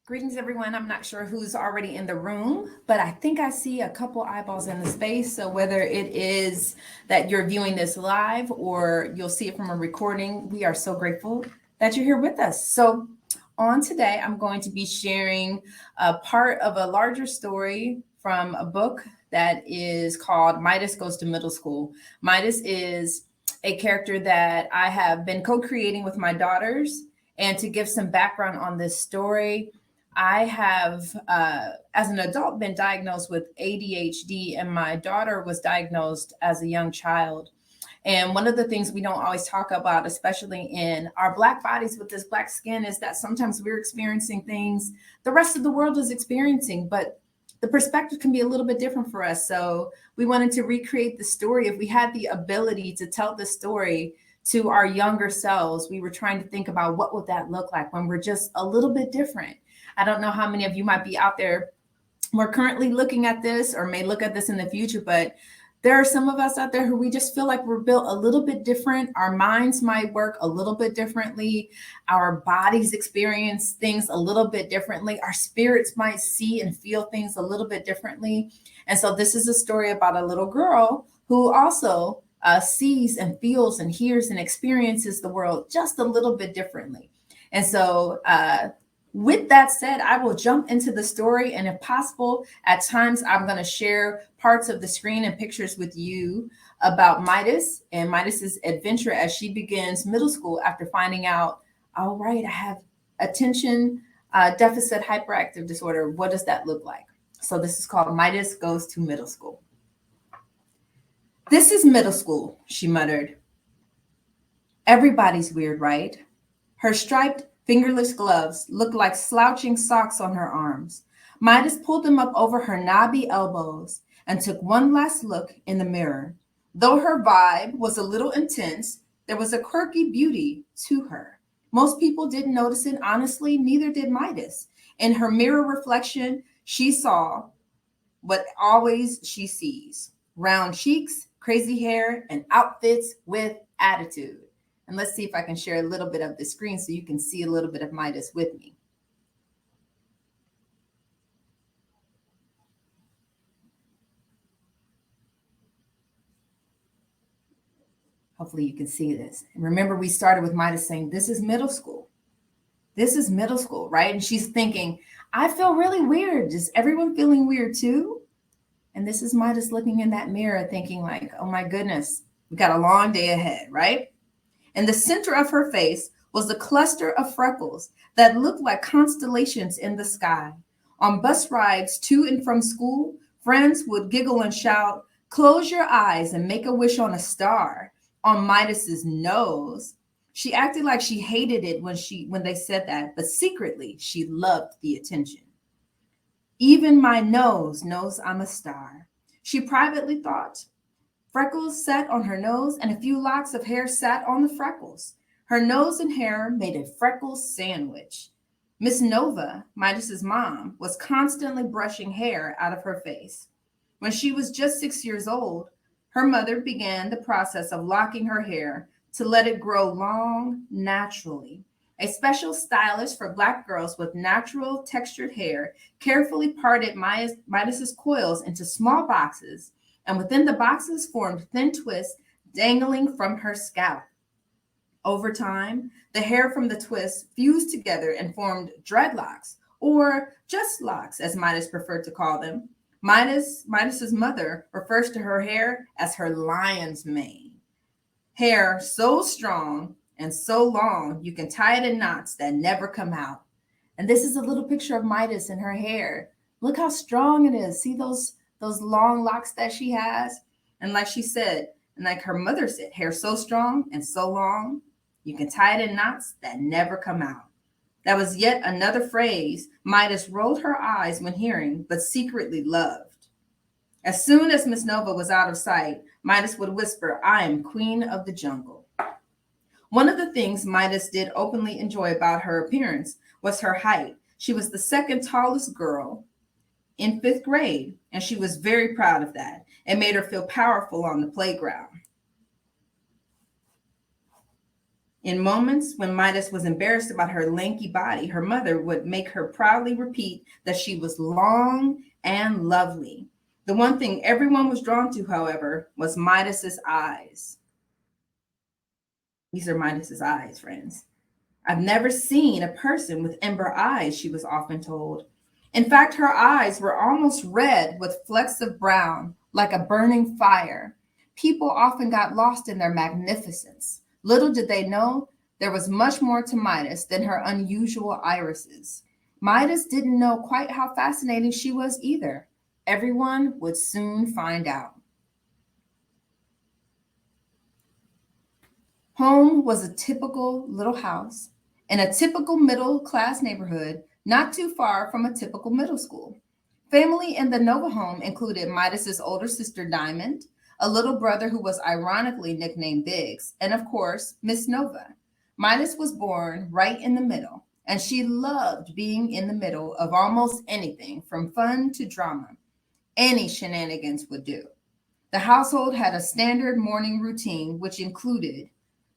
Greetings, everyone. I'm not sure who's already in the room, but I think I see a couple eyeballs in the space. So whether it is that you're viewing this live or you'll see it from a recording, we are so grateful that you're here with us. So on today, I'm going to be sharing a part of a larger story from a book that is called Midas Goes to Middle School. Midas is a character that I have been co-creating with my daughters. And to give some background on this story, I have, as an adult, been diagnosed with ADHD, and my daughter was diagnosed as a young child. And one of the things we don't always talk about, especially in our Black bodies with this Black skin, is that sometimes we're experiencing things the rest of the world is experiencing, but the perspective can be a little bit different for us. So we wanted to recreate the story. If we had the ability to tell the story to our younger selves, we were trying to think about what would that look like when we're just a little bit different. I don't know how many of you might be out there. We're currently looking at this or may look at this in the future, but there are some of us out there who we just feel like we're built a little bit different. Our minds might work a little bit differently. Our bodies experience things a little bit differently. Our spirits might see and feel things a little bit differently. And so this is a story about a little girl who also sees and feels and hears and experiences the world just a little bit differently. And so with that said, I will jump into the story, and if possible, at times I'm going to share parts of the screen and pictures with you about Midas and Midas's adventure as she begins middle school after finding out, all right, I have attention deficit hyperactive disorder. What does that look like? So this is called Midas Goes to Middle School. This is middle school, she muttered. Everybody's weird, right? Her striped fingerless gloves looked like slouching socks on her arms. Midas pulled them up over her knobby elbows and took one last look in the mirror. Though her vibe was a little intense, there was a quirky beauty to her. Most people didn't notice it, honestly, neither did Midas. In her mirror reflection, she saw what always she sees: round cheeks, crazy hair, and outfits with attitude. And let's see if I can share a little bit of the screen so you can see a little bit of Midas with me. Hopefully you can see this. And remember, we started with Midas saying, this is middle school. This is middle school, right? And she's thinking, I feel really weird. Is everyone feeling weird too? And this is Midas looking in that mirror thinking like, oh my goodness, we got a long day ahead, right? In the center of her face was a cluster of freckles that looked like constellations in the sky. On bus rides to and from school, friends would giggle and shout, close your eyes and make a wish on a star. On Midas's nose, she acted like she hated it when they said that, but secretly she loved the attention. Even my nose knows I'm a star, she privately thought. Freckles sat on her nose, and a few locks of hair sat on the freckles. Her nose and hair made a freckle sandwich. Miss Nova, Midas's mom, was constantly brushing hair out of her face. When she was just 6 years old, her mother began the process of locking her hair to let it grow long naturally. A special stylist for Black girls with natural textured hair carefully parted Midas's coils into small boxes, and within the boxes formed thin twists dangling from her scalp. Over time, the hair from the twists fused together and formed dreadlocks, or just locks, as Midas preferred to call them. Midas's mother refers to her hair as her lion's mane. Hair so strong and so long you can tie it in knots that never come out. And this is a little picture of Midas and her hair. Look how strong it is. See those long locks that she has? And like she said, and like her mother said, hair so strong and so long, you can tie it in knots that never come out. That was yet another phrase Midas rolled her eyes when hearing, but secretly loved. As soon as Miss Nova was out of sight, Midas would whisper, I am queen of the jungle. One of the things Midas did openly enjoy about her appearance was her height. She was the second tallest girl in 5th grade, and she was very proud of that. It made her feel powerful on the playground. In moments when Midas was embarrassed about her lanky body, her mother would make her proudly repeat that she was long and lovely. The one thing everyone was drawn to, however, was Midas's eyes. These are Midas's eyes, friends. I've never seen a person with ember eyes, she was often told. In fact, her eyes were almost red with flecks of brown, like a burning fire. People often got lost in their magnificence. Little did they know there was much more to Midas than her unusual irises. Midas didn't know quite how fascinating she was either. Everyone would soon find out. Home was a typical little house in a typical middle-class neighborhood, not too far from a typical middle school. Family in the Nova home included Midas's older sister Diamond, a little brother who was ironically nicknamed Biggs, and of course, Miss Nova. Midas was born right in the middle, and she loved being in the middle of almost anything from fun to drama. Any shenanigans would do. The household had a standard morning routine, which included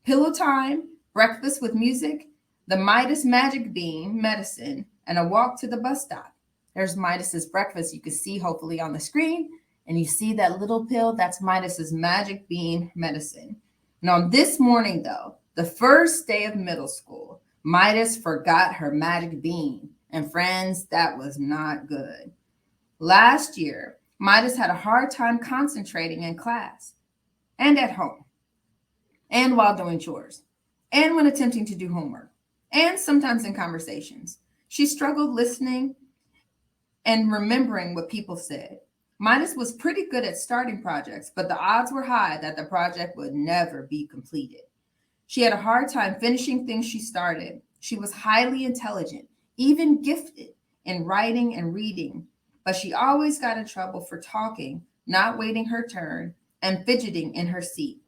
pillow time, breakfast with music, the Midas magic bean medicine, and a walk to the bus stop. There's Midas's breakfast you can see hopefully on the screen, and you see that little pill, that's Midas's magic bean medicine. And on this morning though, the first day of middle school, Midas forgot her magic bean, and friends, that was not good. Last year, Midas had a hard time concentrating in class and at home and while doing chores and when attempting to do homework and sometimes in conversations. She struggled listening and remembering what people said. Midas was pretty good at starting projects, but the odds were high that the project would never be completed. She had a hard time finishing things she started. She was highly intelligent, even gifted in writing and reading, but she always got in trouble for talking, not waiting her turn, and fidgeting in her seat.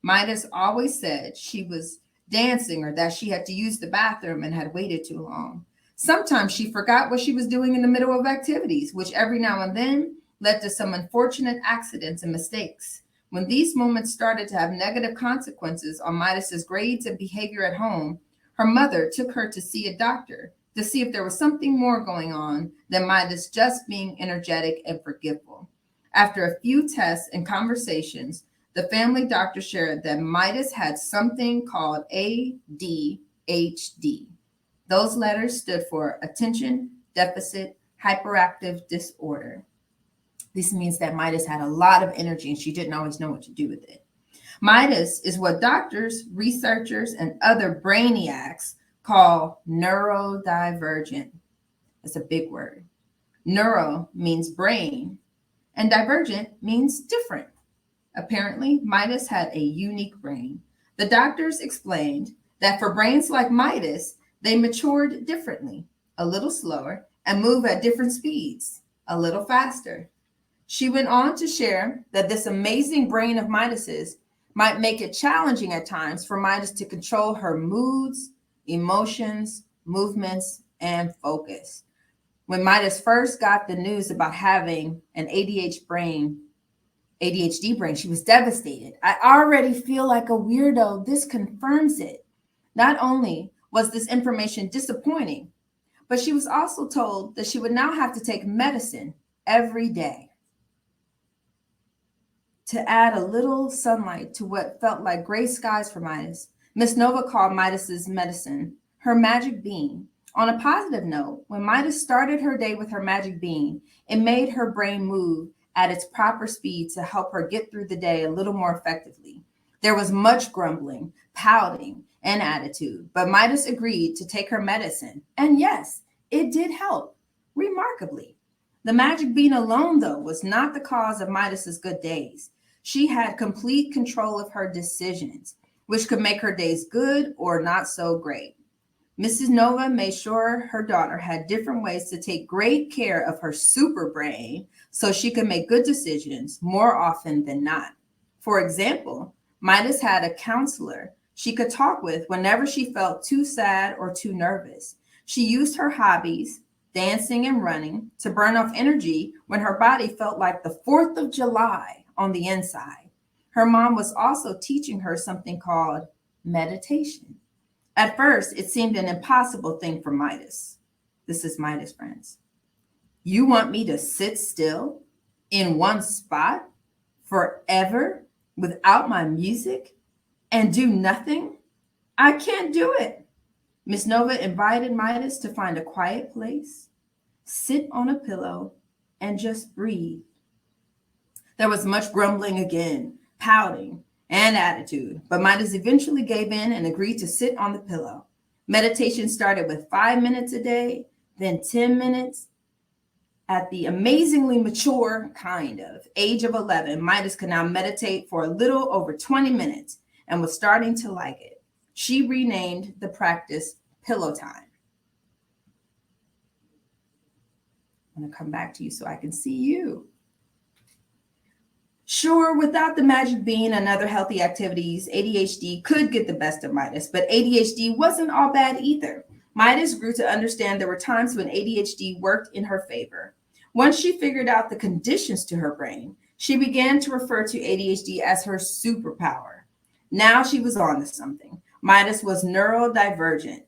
Midas always said she was dancing or that she had to use the bathroom and had waited too long. Sometimes she forgot what she was doing in the middle of activities, which every now and then led to some unfortunate accidents and mistakes. When these moments started to have negative consequences on Midas's grades and behavior at home, her mother took her to see a doctor to see if there was something more going on than Midas just being energetic and forgetful. After a few tests and conversations, the family doctor shared that Midas had something called ADHD. Those letters stood for Attention Deficit Hyperactive Disorder. This means that Midas had a lot of energy and she didn't always know what to do with it. Midas is what doctors, researchers, and other brainiacs call neurodivergent. That's a big word. Neuro means brain, and divergent means different. Apparently, Midas had a unique brain. The doctors explained that for brains like Midas, they matured differently, a little slower, and move at different speeds, a little faster. She went on to share that this amazing brain of Midas's might make it challenging at times for Midas to control her moods, emotions, movements, and focus. When Midas first got the news about having an ADHD brain, she was devastated. I already feel like a weirdo. This confirms it. Not only was this information disappointing, but she was also told that she would now have to take medicine every day to add a little sunlight to what felt like gray skies for Midas. Miss Nova called Midas's medicine her magic bean. On a positive note, when Midas started her day with her magic bean, it made her brain move at its proper speed to help her get through the day a little more effectively. There was much grumbling, pouting, and attitude, but Midas agreed to take her medicine. And yes, it did help, remarkably. The magic bean alone, though, was not the cause of Midas's good days. She had complete control of her decisions, which could make her days good or not so great. Mrs. Nova made sure her daughter had different ways to take great care of her super brain so she could make good decisions more often than not. For example, Midas had a counselor she could talk with whenever she felt too sad or too nervous. She used her hobbies, dancing and running, to burn off energy when her body felt like the 4th of July on the inside. Her mom was also teaching her something called meditation. At first, it seemed an impossible thing for Midas. This is Midas, friends. You want me to sit still in one spot forever without my music and do nothing? I can't do it. Miss Nova invited Midas to find a quiet place, sit on a pillow, and just breathe. There was much grumbling again, pouting, and attitude, but Midas eventually gave in and agreed to sit on the pillow. Meditation started with 5 minutes a day, then 10 minutes. At the amazingly mature age of 11, Midas could now meditate for a little over 20 minutes and was starting to like it. She renamed the practice Pillow Time. I'm going to come back to you so I can see you. Sure, without the magic bean and other healthy activities, ADHD could get the best of Midas, but ADHD wasn't all bad either. Midas grew to understand there were times when ADHD worked in her favor. Once she figured out the conditions to her brain, she began to refer to ADHD as her superpower. Now she was on to something. Midas was neurodivergent,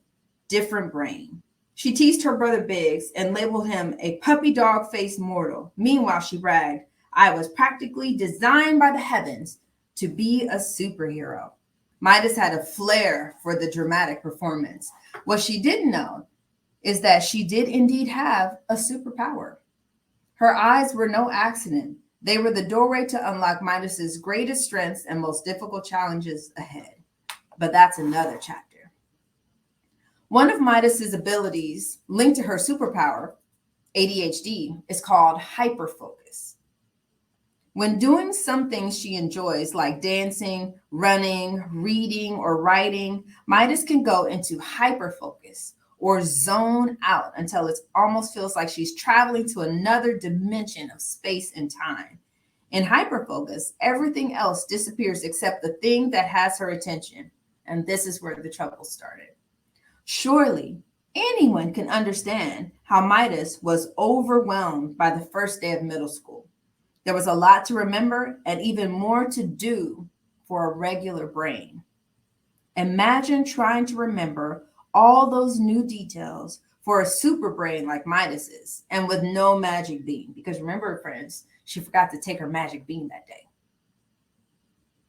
different brain. She teased her brother Biggs and labeled him a puppy dog-faced mortal. Meanwhile, she bragged, I was practically designed by the heavens to be a superhero. Midas had a flair for the dramatic performance. What she didn't know is that she did indeed have a superpower. Her eyes were no accident. They were the doorway to unlock Midas's greatest strengths and most difficult challenges ahead. But that's another chapter. One of Midas's abilities linked to her superpower, ADHD, is called hyperfocus. When doing some things she enjoys, like dancing, running, reading, or writing, Midas can go into hyperfocus or zone out until it almost feels like she's traveling to another dimension of space and time. In hyperfocus, everything else disappears except the thing that has her attention. And this is where the trouble started. Surely, anyone can understand how Midas was overwhelmed by the first day of middle school. There was a lot to remember and even more to do for a regular brain. Imagine trying to remember all those new details for a super brain like Midas's and with no magic bean. Because remember, friends, she forgot to take her magic bean that day.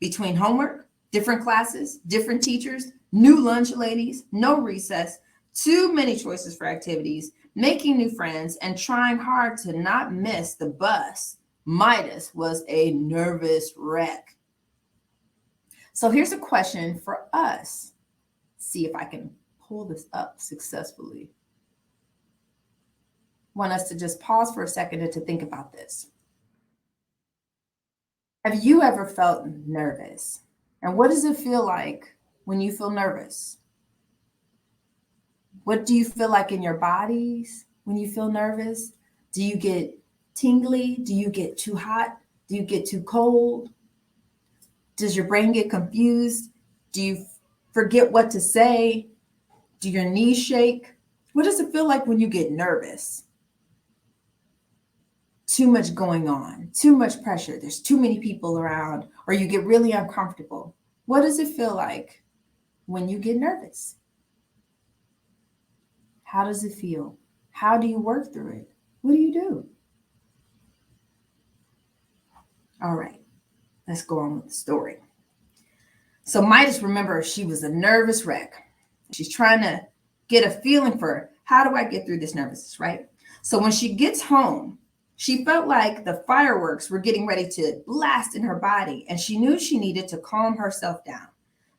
Between homework, different classes, different teachers, new lunch ladies, no recess, too many choices for activities, making new friends, and trying hard to not miss the bus, Midas was a nervous wreck. So here's a question for us. See if I can pull this up successfully. Want us to just pause for a second and to think about this. Have you ever felt nervous? And what does it feel like when you feel nervous? What do you feel like in your bodies when you feel nervous? Do you get tingly? Do you get too hot? Do you get too cold? Does your brain get confused? Do you forget what to say? Do your knees shake? What does it feel like when you get nervous? Too much going on, too much pressure. There's too many people around, or you get really uncomfortable. What does it feel like when you get nervous? How does it feel? How do you work through it? What do you do? All right, let's go on with the story. So Midas, remember, she was a nervous wreck. She's trying to get a feeling for how do I get through this nervousness, right? So when she gets home, she felt like the fireworks were getting ready to blast in her body, and she knew she needed to calm herself down.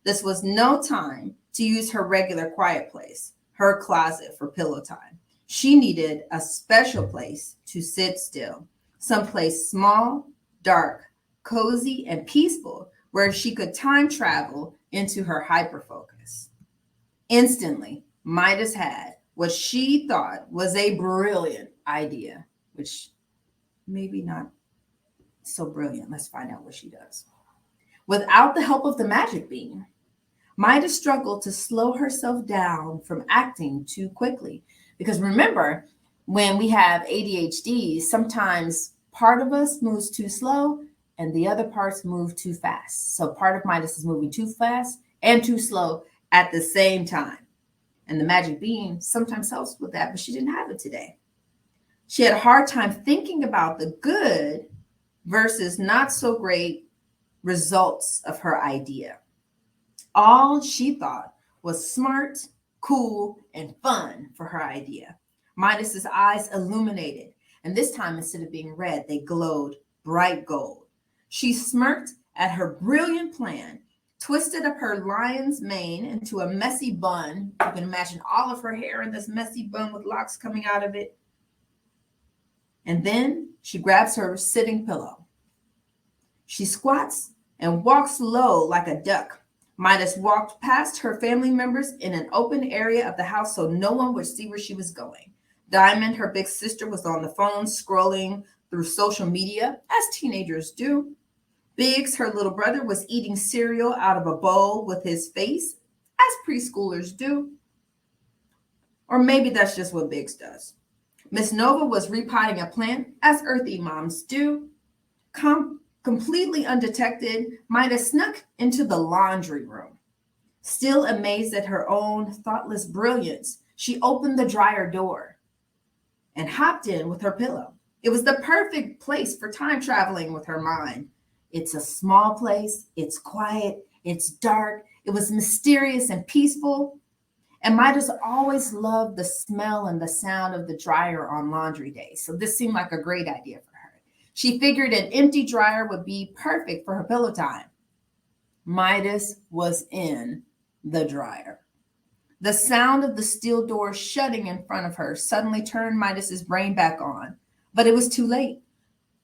This was no time to use her regular quiet place, her closet, for pillow time. She needed a special place to sit still, someplace small, dark, cozy, and peaceful, where she could time travel into her hyperfocus. Instantly, Midas had what she thought was a brilliant idea, which maybe not so brilliant. Let's find out what she does. Without the help of the magic bean, Midas struggled to slow herself down from acting too quickly. Because remember, when we have ADHD, sometimes part of us moves too slow and the other parts move too fast. So part of Midas is moving too fast and too slow at the same time. And the magic bean sometimes helps with that, but she didn't have it today. She had a hard time thinking about the good versus not so great results of her idea. All she thought was smart, cool, and fun for her idea. Midas's eyes illuminated, and this time instead of being red, they glowed bright gold. She smirked at her brilliant plan, twisted up her lion's mane into a messy bun. You can imagine all of her hair in this messy bun with locks coming out of it. And then she grabs her sitting pillow. She squats and walks low like a duck. Midas walked past her family members in an open area of the house so no one would see where she was going. Diamond, her big sister, was on the phone scrolling through social media, as teenagers do. Biggs, her little brother, was eating cereal out of a bowl with his face, as preschoolers do. Or maybe that's just what Biggs does. Miss Nova was repotting a plant, as earthy moms do. Completely undetected, Midas snuck into the laundry room. Still amazed at her own thoughtless brilliance, she opened the dryer door and hopped in with her pillow. It was the perfect place for time traveling with her mind. It's a small place, it's quiet, it's dark, it was mysterious and peaceful. And Midas always loved the smell and the sound of the dryer on laundry day, so this seemed like a great idea for her. She figured an empty dryer would be perfect for her pillow time. Midas was in the dryer. The sound of the steel door shutting in front of her suddenly turned Midas's brain back on, but it was too late.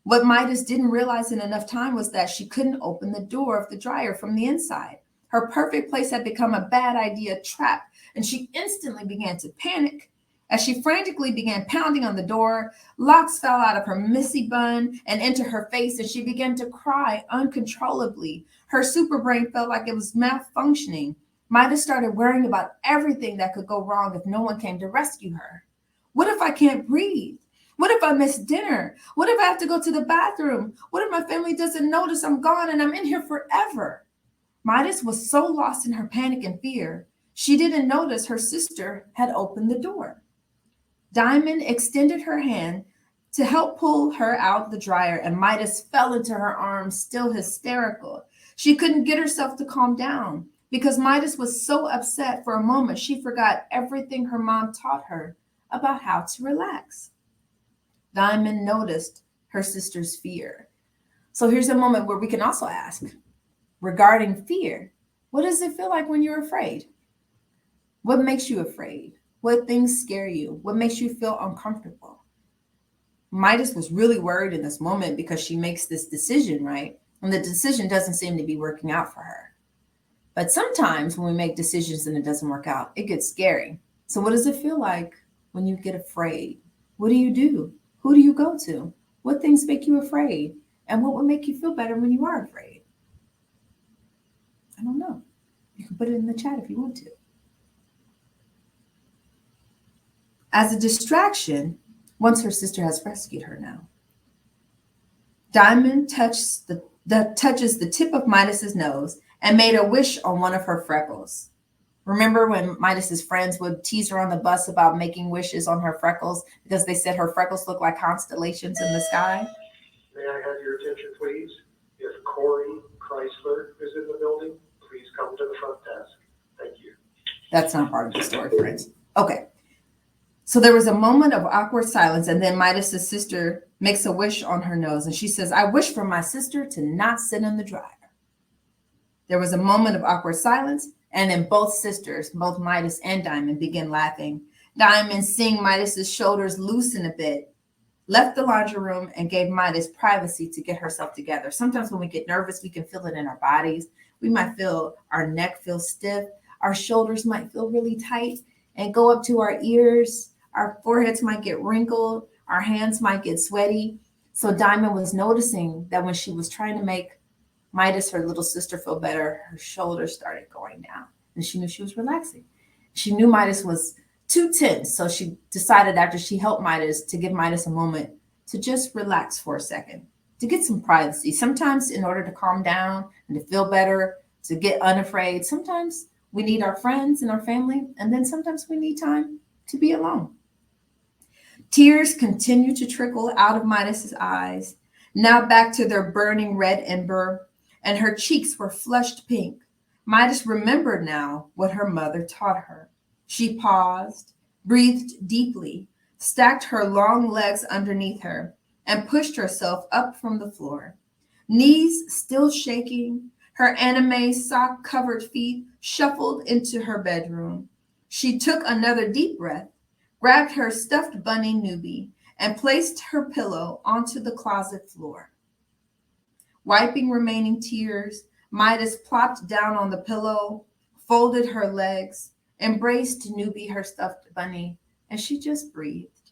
What Midas didn't realize in enough time was that she couldn't open the door of the dryer from the inside. Her perfect place had become a bad idea trap, and she instantly began to panic. As she frantically began pounding on the door, locks fell out of her messy bun and into her face, and she began to cry uncontrollably. Her super brain felt like it was malfunctioning. Midas started worrying about everything that could go wrong if no one came to rescue her. What if I can't breathe? What if I miss dinner? What if I have to go to the bathroom? What if my family doesn't notice I'm gone and I'm in here forever? Midas was so lost in her panic and fear, she didn't notice her sister had opened the door. Diamond extended her hand to help pull her out the dryer, and Midas fell into her arms, still hysterical. She couldn't get herself to calm down because Midas was so upset. For a moment, she forgot everything her mom taught her about how to relax. Diamond noticed her sister's fear. So here's a moment where we can also ask, regarding fear, what does it feel like when you're afraid? What makes you afraid? What things scare you? What makes you feel uncomfortable? Midas was really worried in this moment because she makes this decision, right? And the decision doesn't seem to be working out for her. But sometimes when we make decisions and it doesn't work out, it gets scary. So what does it feel like when you get afraid? What do you do? Who do you go to? What things make you afraid? And what would make you feel better when you are afraid? I don't know. You can put it in the chat if you want to. As a distraction, once her sister has rescued her now, Diamond touches the tip of Midas's nose and made a wish on one of her freckles. Remember when Midas's friends would tease her on the bus about making wishes on her freckles because they said her freckles look like constellations in the sky? May I have your attention, please? If Corey Chrysler is in the building, please come to the front desk. Thank you. That's not part of the story, friends. Okay. So there was a moment of awkward silence, and then Midas's sister makes a wish on her nose, and she says, I wish for my sister to not sit in the dryer. There was a moment of awkward silence, and then both sisters, both Midas and Diamond, begin laughing. Diamond, seeing Midas's shoulders loosen a bit, left the laundry room and gave Midas privacy to get herself together. Sometimes when we get nervous, we can feel it in our bodies. We might feel our neck feel stiff. Our shoulders might feel really tight and go up to our ears. Our foreheads might get wrinkled. Our hands might get sweaty. So Diamond was noticing that when she was trying to make Midas, her little sister, feel better, her shoulders started going down, and she knew she was relaxing. She knew Midas was too tense, so she decided after she helped Midas to give Midas a moment to just relax for a second, to get some privacy. Sometimes in order to calm down and to feel better, to get unafraid. Sometimes we need our friends and our family, and then sometimes we need time to be alone. Tears continued to trickle out of Midas's eyes, now back to their burning red ember, and her cheeks were flushed pink. Midas remembered now what her mother taught her. She paused, breathed deeply, stacked her long legs underneath her, and pushed herself up from the floor. Knees still shaking, her anime sock-covered feet shuffled into her bedroom. She took another deep breath, grabbed her stuffed bunny Newbie, and placed her pillow onto the closet floor. Wiping remaining tears, Midas plopped down on the pillow, folded her legs, embraced Newbie, her stuffed bunny, and she just breathed.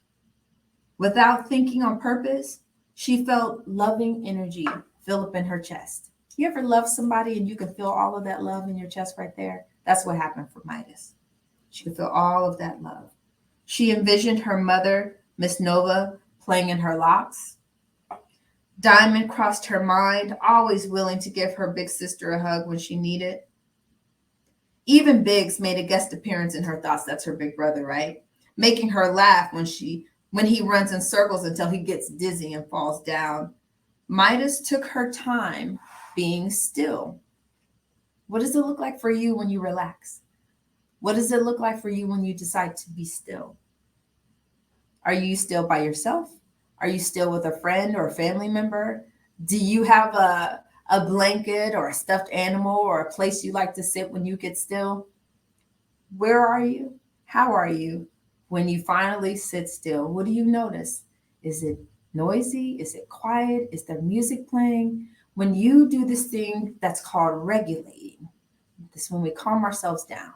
Without thinking on purpose, she felt loving energy fill up in her chest. You ever love somebody and you can feel all of that love in your chest right there? That's what happened for Midas. She could feel all of that love. She envisioned her mother, Miss Nova, playing in her locks. Diamond crossed her mind, always willing to give her big sister a hug when she needed. Even Biggs made a guest appearance in her thoughts. That's her big brother, right? Making her laugh when he runs in circles until he gets dizzy and falls down. Midas took her time being still. What does it look like for you when you relax? What does it look like for you when you decide to be still? Are you still by yourself? Are you still with a friend or a family member? Do you have a blanket or a stuffed animal or a place you like to sit when you get still? Where are you? How are you when you finally sit still? What do you notice? Is it noisy? Is it quiet? Is there music playing? When you do this thing that's called regulating, this is when we calm ourselves down.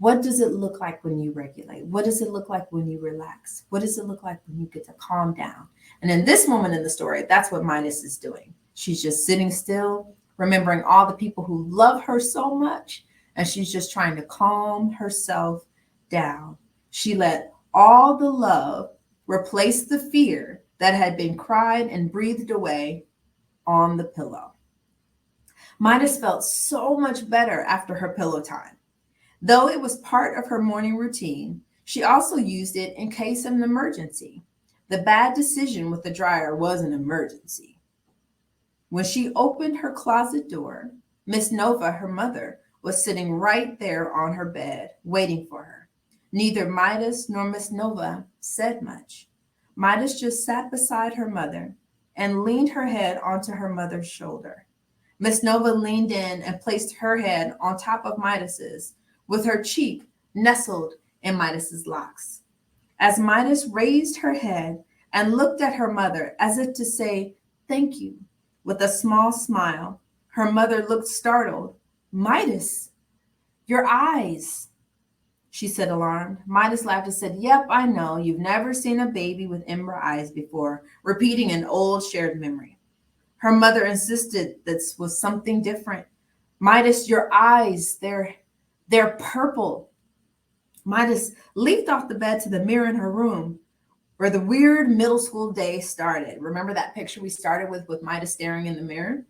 What does it look like when you regulate? What does it look like when you relax? What does it look like when you get to calm down? And in this moment in the story, that's what Midas is doing. She's just sitting still, remembering all the people who love her so much, and she's just trying to calm herself down. She let all the love replace the fear that had been cried and breathed away on the pillow. Midas felt so much better after her pillow time. Though it was part of her morning routine, she also used it in case of an emergency. The bad decision with the dryer was an emergency. When she opened her closet door, Miss Nova, her mother, was sitting right there on her bed, waiting for her. Neither Midas nor Miss Nova said much. Midas just sat beside her mother and leaned her head onto her mother's shoulder. Miss Nova leaned in and placed her head on top of Midas's, with her cheek nestled in Midas's locks. As Midas raised her head and looked at her mother as if to say, "Thank you," with a small smile, her mother looked startled. "Midas, your eyes," she said, alarmed. Midas laughed and said, "Yep, I know. You've never seen a baby with ember eyes before," repeating an old shared memory. Her mother insisted this was something different. "Midas, your eyes, they're purple." Midas leaped off the bed to the mirror in her room where the weird middle school day started. Remember that picture we started with Midas staring in the mirror?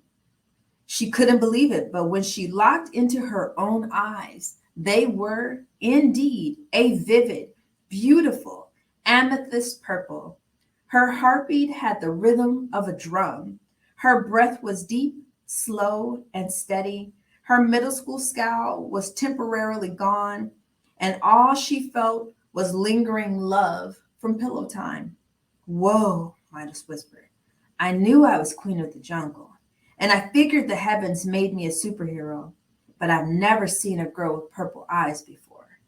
She couldn't believe it, but when she looked into her own eyes, they were indeed a vivid, beautiful amethyst purple. Her heartbeat had the rhythm of a drum. Her breath was deep, slow, and steady. Her middle school scowl was temporarily gone, and all she felt was lingering love from pillow time. "Whoa," Midas whispered. "I knew I was queen of the jungle, and I figured the heavens made me a superhero, but I've never seen a girl with purple eyes before."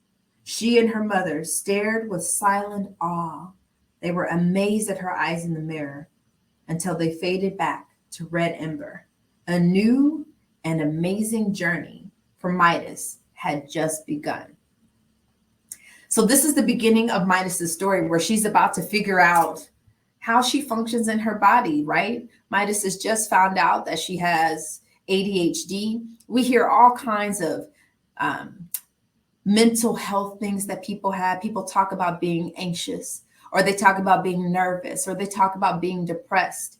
She and her mother stared with silent awe. They were amazed at her eyes in the mirror until they faded back to red ember. A new and amazing journey for Midas had just begun. So this is the beginning of Midas's story, where she's about to figure out how she functions in her body, right? Midas has just found out that she has ADHD. We hear all kinds of mental health things that people have. People talk about being anxious, or they talk about being nervous, or they talk about being depressed.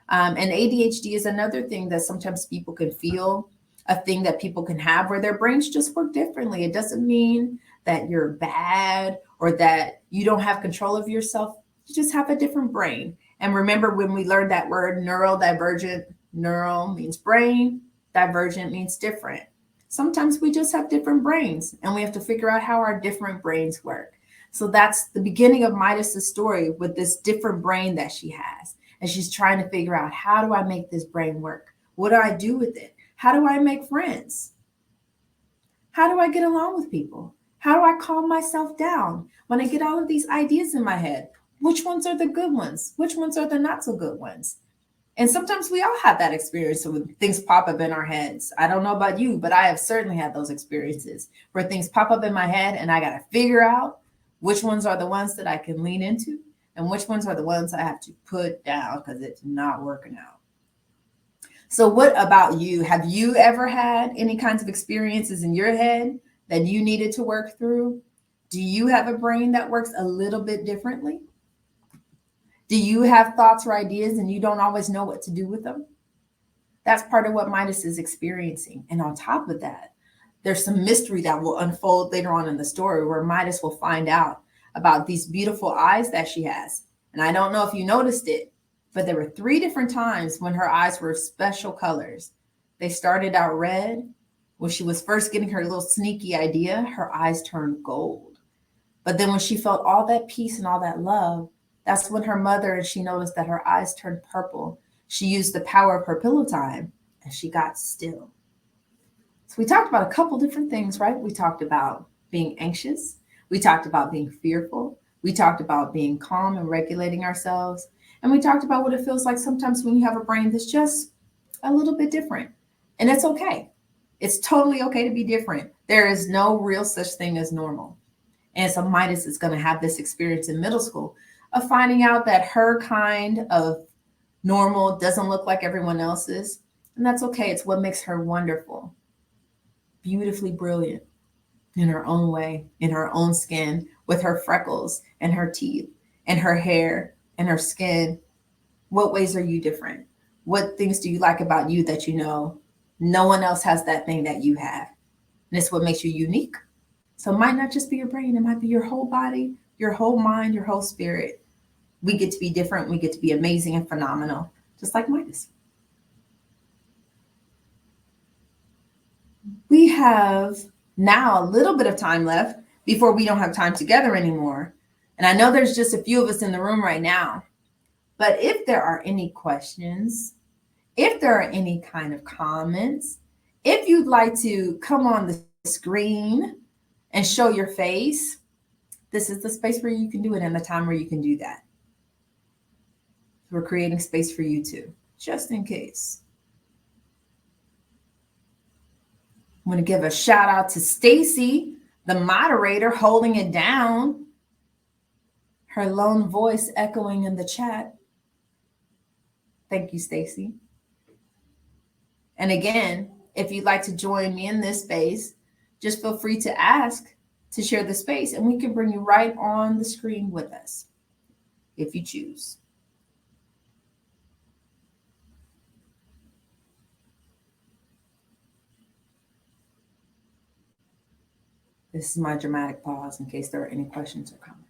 And ADHD is another thing that sometimes people can feel. a thing that people can have where their brains just work differently. It doesn't mean that you're bad or that you don't have control of yourself. You just have a different brain. And remember when we learned that word neurodivergent, neural means brain, divergent means different. Sometimes we just have different brains and we have to figure out how our different brains work. So that's the beginning of Midas's story with this different brain that she has. And she's trying to figure out, how do I make this brain work? What do I do with it? How do I make friends? How do I get along with people? How do I calm myself down when I get all of these ideas in my head? Which ones are the good ones? Which ones are the not so good ones? And sometimes we all have that experience when things pop up in our heads. I don't know about you, but I have certainly had those experiences where things pop up in my head and I got to figure out which ones are the ones that I can lean into and which ones are the ones I have to put down because it's not working out. So what about you? Have you ever had any kinds of experiences in your head that you needed to work through? Do you have a brain that works a little bit differently? Do you have thoughts or ideas and you don't always know what to do with them? That's part of what Midas is experiencing. And on top of that, there's some mystery that will unfold later on in the story where Midas will find out about these beautiful eyes that she has. And I don't know if you noticed it, but there were 3 different times when her eyes were special colors. They started out red. When she was first getting her little sneaky idea, her eyes turned gold. But then when she felt all that peace and all that love, that's when her mother and she noticed that her eyes turned purple. She used the power of her pillow time and she got still. So we talked about a couple different things, right? We talked about being anxious. We talked about being fearful. We talked about being calm and regulating ourselves. And we talked about what it feels like sometimes when you have a brain that's just a little bit different. And it's okay. It's totally okay to be different. There is no real such thing as normal. And so Midas is going to have this experience in middle school of finding out that her kind of normal doesn't look like everyone else's. And that's okay. It's what makes her wonderful, beautifully brilliant in her own way, in her own skin, with her freckles and her teeth and her hair and her skin. What ways are you different? What things do you like about you that you know no one else has that thing that you have? And it's what makes you unique. So it might not just be your brain. It might be your whole body, your whole mind, your whole spirit. We get to be different. We get to be amazing and phenomenal, just like Midas. We have now a little bit of time left before we don't have time together anymore. And I know there's just a few of us in the room right now. But if there are any questions, if there are any kind of comments, if you'd like to come on the screen and show your face, this is the space where you can do it and the time where you can do that. We're creating space for you too, just in case. I'm going to give a shout out to Stacy, the moderator, holding it down. Her lone voice echoing in the chat. Thank you, Stacy. And again, if you'd like to join me in this space, just feel free to ask to share the space and we can bring you right on the screen with us if you choose. This is my dramatic pause in case there are any questions or comments.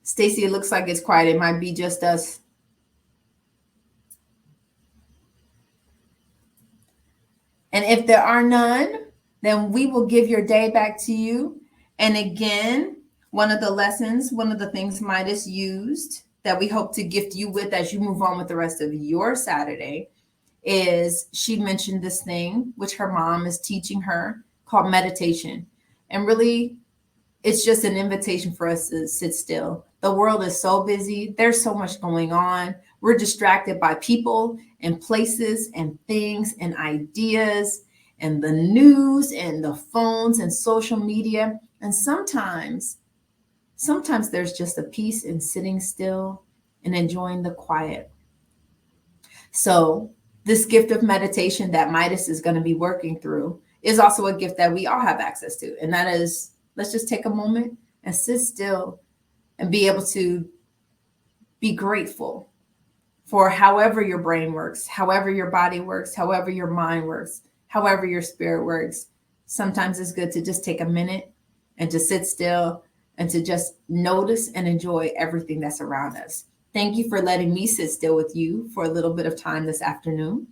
Stacy, it looks like it's quiet. It might be just us. And if there are none, then we will give your day back to you. And again, one of the lessons, one of the things Midas used that we hope to gift you with as you move on with the rest of your Saturday is she mentioned this thing, which her mom is teaching her, called meditation. And really, it's just an invitation for us to sit still. The world is so busy. There's so much going on. We're distracted by people and places and things and ideas and the news and the phones and social media. And sometimes there's just a peace in sitting still and enjoying the quiet. So this gift of meditation that Midas is going to be working through is also a gift that we all have access to. And that is, let's just take a moment and sit still and be able to be grateful for however your brain works, however your body works, however your mind works, however your spirit works. Sometimes it's good to just take a minute and to sit still and to just notice and enjoy everything that's around us. Thank you for letting me sit still with you for a little bit of time this afternoon.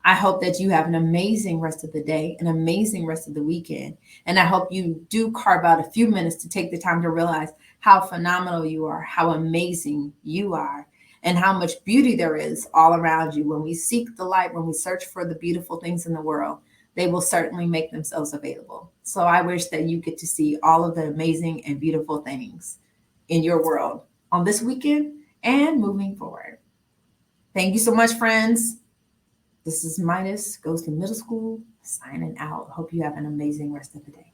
I hope that you have an amazing rest of the day, an amazing rest of the weekend. And I hope you do carve out a few minutes to take the time to realize how phenomenal you are, how amazing you are, and how much beauty there is all around you. When we seek the light, when we search for the beautiful things in the world, they will certainly make themselves available. So I wish that you get to see all of the amazing and beautiful things in your world on this weekend and moving forward. Thank you so much, friends. This is Midas Goes to Middle School signing out. Hope you have an amazing rest of the day.